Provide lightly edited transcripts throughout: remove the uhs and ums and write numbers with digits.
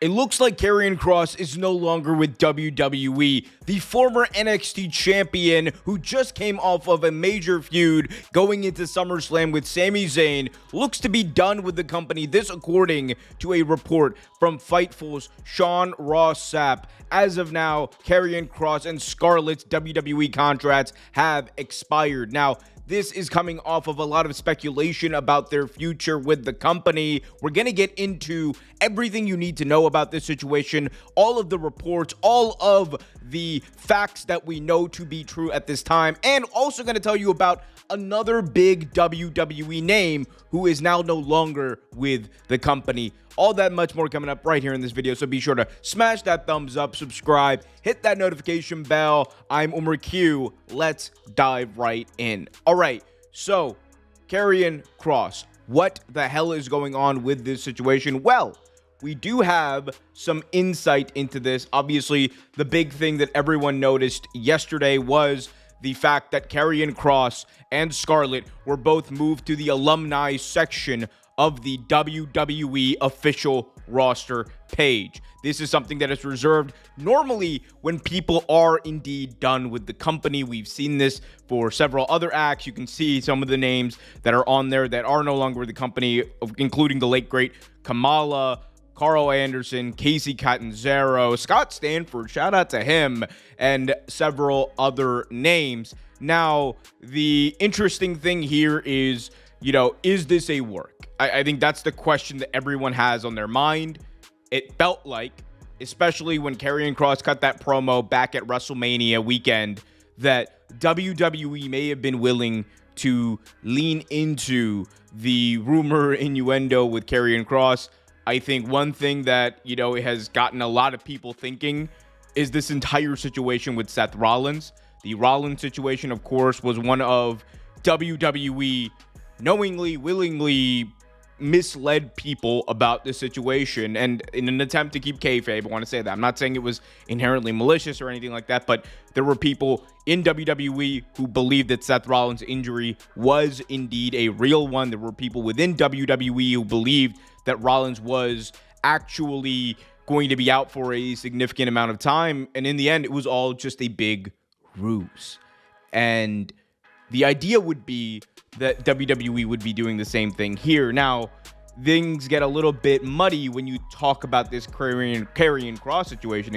It looks like Karrion Kross is no longer with WWE. The former NXT champion who just came off of a major feud going into SummerSlam with Sami Zayn looks to be done with the company. This according to a report from Fightful's Sean Ross Sapp. As of now, Karrion Kross and Scarlett's WWE contracts have expired. Now, this is coming off of a lot of speculation about their future with the company. We're going to get into everything you need to know about this situation, all of the reports, all of the facts that we know to be true at this time, and also going to tell you about another big WWE name who is now no longer with the company. All that much more coming up right here in this video, so be sure to smash that thumbs up, subscribe, hit that notification bell. I'm Omer Q. Let's dive right in. All right, so Karrion Kross, what the hell is going on with this situation? Well, we do have some insight into this. Obviously, the big thing that everyone noticed yesterday was the fact that Karrion Kross and Scarlett were both moved to the alumni section of the WWE official roster page. This is something that is reserved normally when people are indeed done with the company. We've seen this for several other acts. You can see some of the names that are on there that are no longer with the company, including the late great Kamala, Carl Anderson, Casey Catanzaro, Scott Stanford, shout out to him, and several other names. Now, the interesting thing here is, is this a work? I think that's the question that everyone has on their mind. It felt like, especially when Karrion Kross cut that promo back at WrestleMania weekend, that WWE may have been willing to lean into the rumor innuendo with Karrion Kross. I think one thing that, it has gotten a lot of people thinking is this entire situation with Seth Rollins. The Rollins situation, of course, was one of WWE knowingly, willingly misled people about the situation, and in an attempt to keep kayfabe, I want to say that. I'm not saying it was inherently malicious or anything like that, but there were people in WWE who believed that Seth Rollins' injury was indeed a real one. There were people within WWE who believed that Rollins was actually going to be out for a significant amount of time, and in the end, it was all just a big ruse. And the idea would be that WWE would be doing the same thing here. Now, things get a little bit muddy when you talk about this Karrion Kross situation,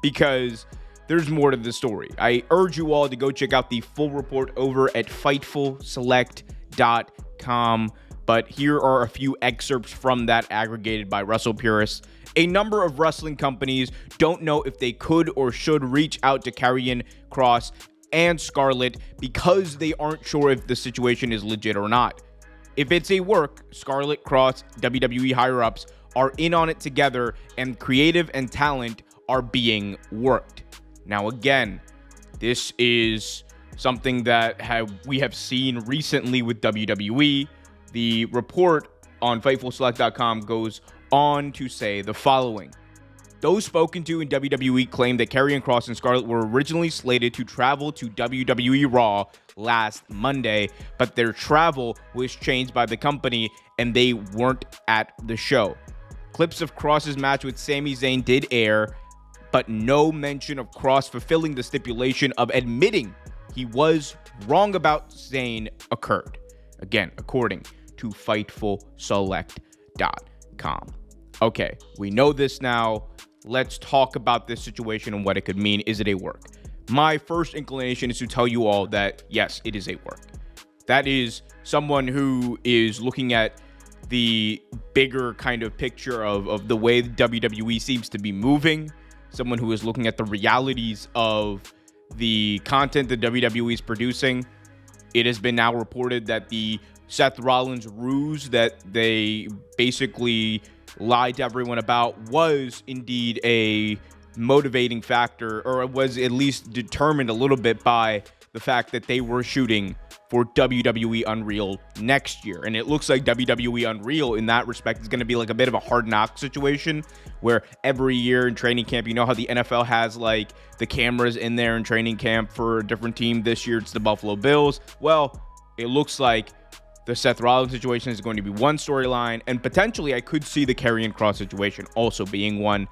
because there's more to the story. I urge you all to go check out the full report over at FightfulSelect.com. But here are a few excerpts from that aggregated by Wrestle Purists. A number of wrestling companies don't know if they could or should reach out to Karrion Kross and Scarlett because they aren't sure if the situation is legit or not. If it's a work, Scarlett, Kross, WWE higher-ups are in on it together, and creative and talent are being worked. Now, again, this is something that we have seen recently with WWE. The report on FightfulSelect.com goes on to say the following. Those spoken to in WWE claim that Karrion Kross and Scarlett were originally slated to travel to WWE Raw last Monday, but their travel was changed by the company and they weren't at the show. Clips of Kross's match with Sami Zayn did air, but no mention of Kross fulfilling the stipulation of admitting he was wrong about Zayn occurred. Again, according to FightfulSelect.com. Okay, we know this now. Let's talk about this situation and what it could mean. Is it a work? My first inclination is to tell you all that, yes, it is a work. That is someone who is looking at the bigger kind of picture of the way WWE seems to be moving. Someone who is looking at the realities of the content that WWE is producing. It has been now reported that the Seth Rollins ruse that they basically lied to everyone about was indeed a motivating factor, or it was at least determined a little bit by the fact that they were shooting for WWE Unreal next year. And it looks like WWE Unreal in that respect is going to be like a bit of a hard knock situation where every year in training camp, you know how the NFL has like the cameras in there in training camp for a different team. This year it's the Buffalo Bills. Well, it looks like The Seth Rollins situation is going to be one storyline, and potentially I could see the Karrion Kross situation also being one.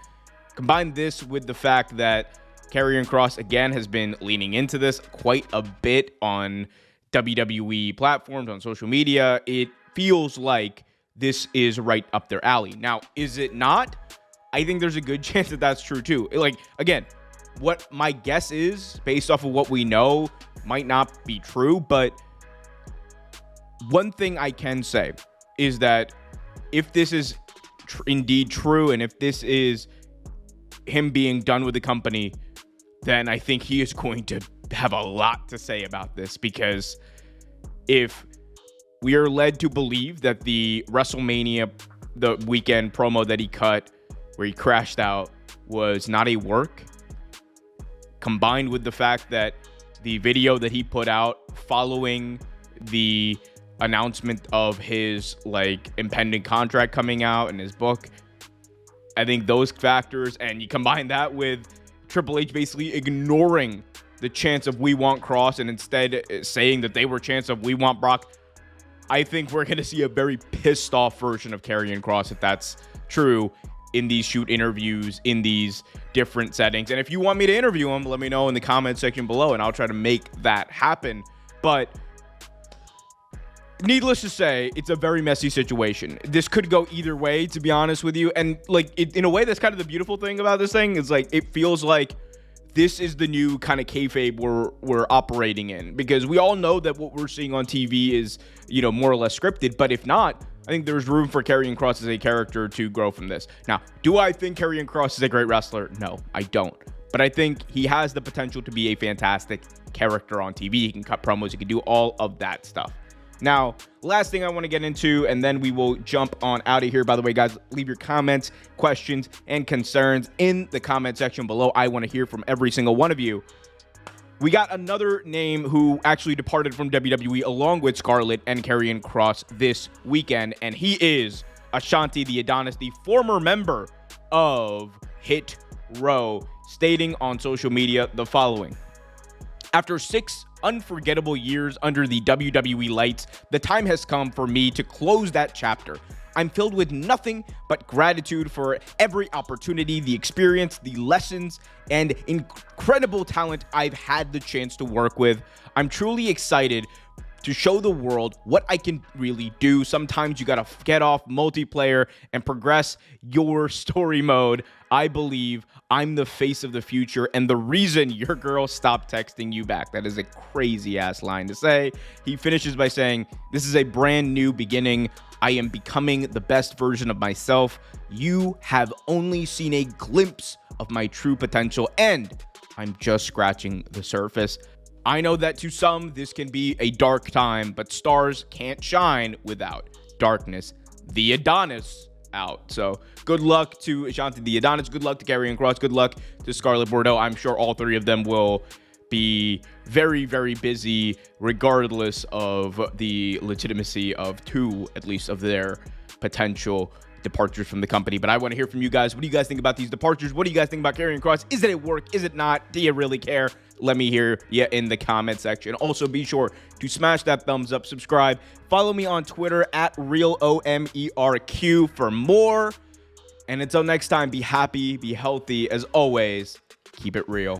Combine this with the fact that Karrion Kross, again, has been leaning into this quite a bit on WWE platforms, on social media. It feels like this is right up their alley. Now, is it not? I think there's a good chance that that's true too. Like, again, what my guess is, based off of what we know, might not be true, but one thing I can say is that if this is indeed true, and if this is him being done with the company, then I think he is going to have a lot to say about this, because if we are led to believe that the WrestleMania, the weekend promo that he cut where he crashed out, was not a work, combined with the fact that the video that he put out following the announcement of his impending contract coming out and his book, I think those factors, and you combine that with Triple H basically ignoring the chance of We Want Kross and instead saying that they were chance of We Want Brock, I think we're going to see a very pissed off version of Karrion Kross, if that's true, in these shoot interviews, in these different settings. And if you want me to interview him, let me know in the comment section below, and I'll try to make that happen. But needless to say, it's a very messy situation. This could go either way, to be honest with you. And in a way, that's kind of the beautiful thing about this thing, is it feels like this is the new kind of kayfabe we're operating in, because we all know that what we're seeing on TV is, more or less scripted. But if not, I think there's room for Karrion Kross as a character to grow from this. Now, do I think Karrion Kross is a great wrestler? No, I don't. But I think he has the potential to be a fantastic character on TV. He can cut promos. He can do all of that stuff. Now, last thing I want to get into, and then we will jump on out of here. By the way, guys, leave your comments, questions, and concerns in the comment section below. I want to hear from every single one of you. We got another name who actually departed from WWE along with Scarlett and Karrion Kross this weekend, and he is Ashanti the Adonis, the former member of Hit Row, stating on social media the following: after 6 unforgettable years under the WWE lights, the time has come for me to close that chapter. I'm filled with nothing but gratitude for every opportunity, the experience, the lessons, and incredible talent I've had the chance to work with. I'm truly excited to show the world what I can really do. Sometimes you gotta get off multiplayer and progress your story mode. I believe I'm the face of the future and the reason your girl stopped texting you back. That is a crazy ass line to say. He finishes by saying, this is a brand new beginning. I am becoming the best version of myself. You have only seen a glimpse of my true potential, and I'm just scratching the surface. I know that to some, this can be a dark time, but stars can't shine without darkness. The Adonis out. So good luck to Ashanti the Adonis. Good luck to Karrion Kross. Good luck to Scarlett Bordeaux. I'm sure all three of them will be very, very busy, regardless of the legitimacy of 2, at least, of their potential departures from the company. But I want to hear from you guys. What do you guys think about these departures? What do you guys think about Karrion Kross? Is it a work? Is it not? Do you really care? Let me hear you in the comment section. Also, be sure to smash that thumbs up, subscribe, follow me on Twitter at @RealOmerQ for more. And until next time, be happy, be healthy. As always, keep it real.